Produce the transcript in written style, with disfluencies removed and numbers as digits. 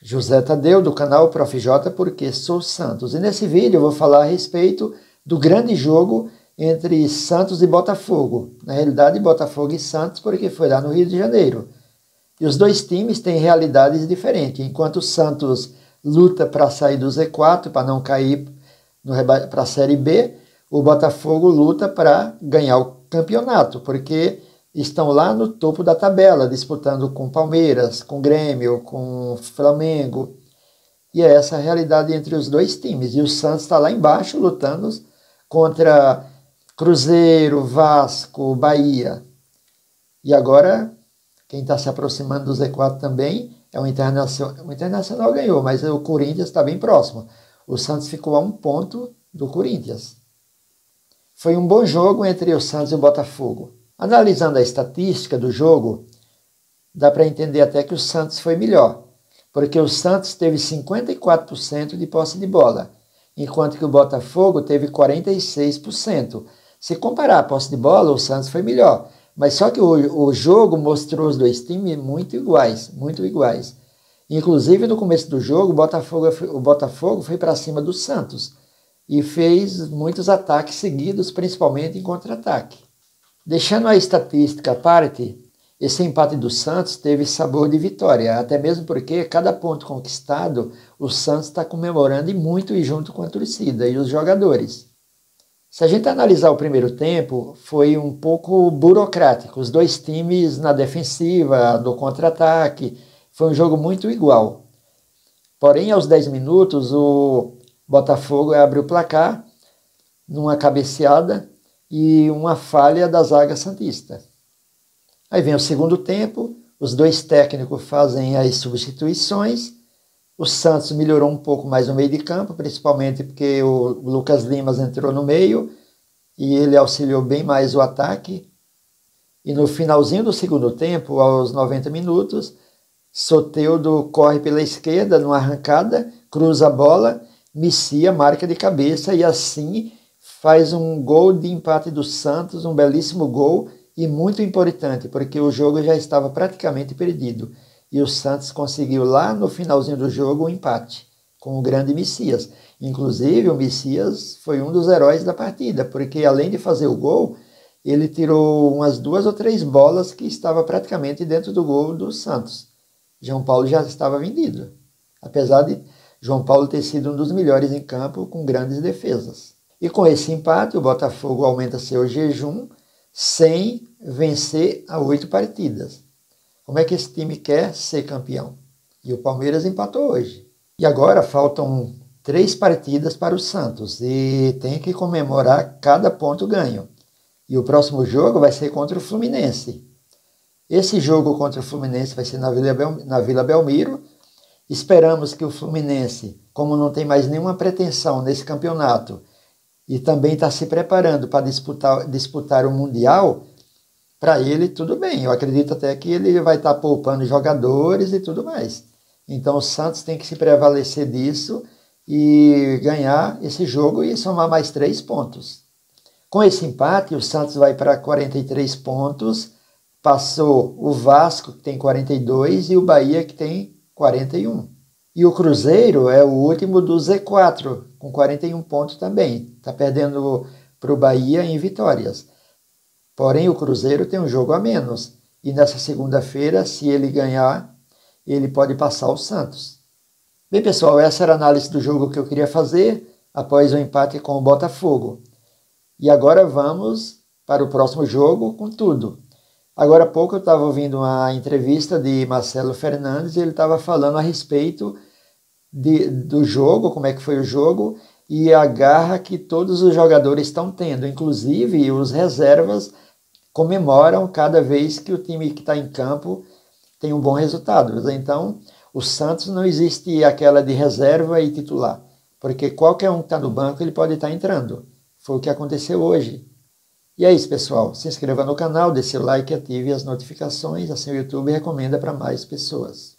José Tadeu, do canal Prof. J, porque sou Santos. E nesse vídeo eu vou falar a respeito do grande jogo entre Santos e Botafogo. Na realidade, Botafogo e Santos, porque foi lá no Rio de Janeiro. E os dois times têm realidades diferentes. Enquanto o Santos luta para sair do Z4, para não cair para a Série B, o Botafogo luta para ganhar o campeonato, porque estão lá no topo da tabela, disputando com Palmeiras, com Grêmio, com Flamengo. E é essa a realidade entre os dois times. E o Santos está lá embaixo lutando contra Cruzeiro, Vasco, Bahia. E agora, quem está se aproximando do Z4 também é o Internacional. O Internacional ganhou, mas o Corinthians está bem próximo. O Santos ficou a 1 ponto do Corinthians. Foi um bom jogo entre o Santos e o Botafogo. Analisando a estatística do jogo, dá para entender até que o Santos foi melhor, porque o Santos teve 54% de posse de bola, enquanto que o Botafogo teve 46%. Se comparar a posse de bola, o Santos foi melhor, mas só que o jogo mostrou os dois times muito iguais, muito iguais. Inclusive, no começo do jogo, o Botafogo foi para cima do Santos e fez muitos ataques seguidos, principalmente em contra-ataque. Deixando a estatística à parte, esse empate do Santos teve sabor de vitória, até mesmo porque cada ponto conquistado, o Santos está comemorando e muito e junto com a torcida e os jogadores. Se a gente analisar o primeiro tempo, foi um pouco burocrático. Os dois times na defensiva, no contra-ataque, foi um jogo muito igual. Porém, aos 10 minutos, o Botafogo abre o placar numa cabeceada e uma falha da zaga santista. Aí vem o segundo tempo, os dois técnicos fazem as substituições, o Santos melhorou um pouco mais no meio de campo, principalmente porque o Lucas Limas entrou no meio e ele auxiliou bem mais o ataque. E no finalzinho do segundo tempo, aos 90 minutos, Soteldo corre pela esquerda numa arrancada, cruza a bola, Messias marca de cabeça e assim faz um gol de empate do Santos, um belíssimo gol e muito importante, porque o jogo já estava praticamente perdido. E o Santos conseguiu lá no finalzinho do jogo um empate com o grande Messias. Inclusive, o Messias foi um dos heróis da partida, porque além de fazer o gol, ele tirou umas 2 ou 3 bolas que estavam praticamente dentro do gol do Santos. João Paulo já estava vendido, apesar de João Paulo ter sido um dos melhores em campo com grandes defesas. E com esse empate, o Botafogo aumenta seu jejum sem vencer a 8 partidas. Como é que esse time quer ser campeão? E o Palmeiras empatou hoje. E agora faltam 3 partidas para o Santos e tem que comemorar cada ponto ganho. E o próximo jogo vai ser contra o Fluminense. Esse jogo contra o Fluminense vai ser na Vila Belmiro. Esperamos que o Fluminense, como não tem mais nenhuma pretensão nesse campeonato, e também está se preparando para disputar o Mundial, para ele tudo bem. Eu acredito até que ele vai estar poupando jogadores e tudo mais. Então o Santos tem que se prevalecer disso e ganhar esse jogo e somar mais 3 pontos. Com esse empate, o Santos vai para 43 pontos, passou o Vasco, que tem 42, e o Bahia, que tem 41. E o Cruzeiro é o último do Z4, com 41 pontos também. Está perdendo para o Bahia em vitórias. Porém, o Cruzeiro tem um jogo a menos. E nessa segunda-feira, se ele ganhar, ele pode passar o Santos. Bem, pessoal, essa era a análise do jogo que eu queria fazer após o empate com o Botafogo. E agora vamos para o próximo jogo com tudo. Agora há pouco eu estava ouvindo uma entrevista de Marcelo Fernandes e ele estava falando a respeito do jogo, como é que foi o jogo e a garra que todos os jogadores estão tendo. Inclusive os reservas comemoram cada vez que o time que está em campo tem um bom resultado. Então o Santos não existe aquela de reserva e titular, porque qualquer um que está no banco ele pode estar entrando. Foi o que aconteceu hoje. E é isso, pessoal. Se inscreva no canal, dê seu like e ative as notificações, assim o YouTube recomenda para mais pessoas.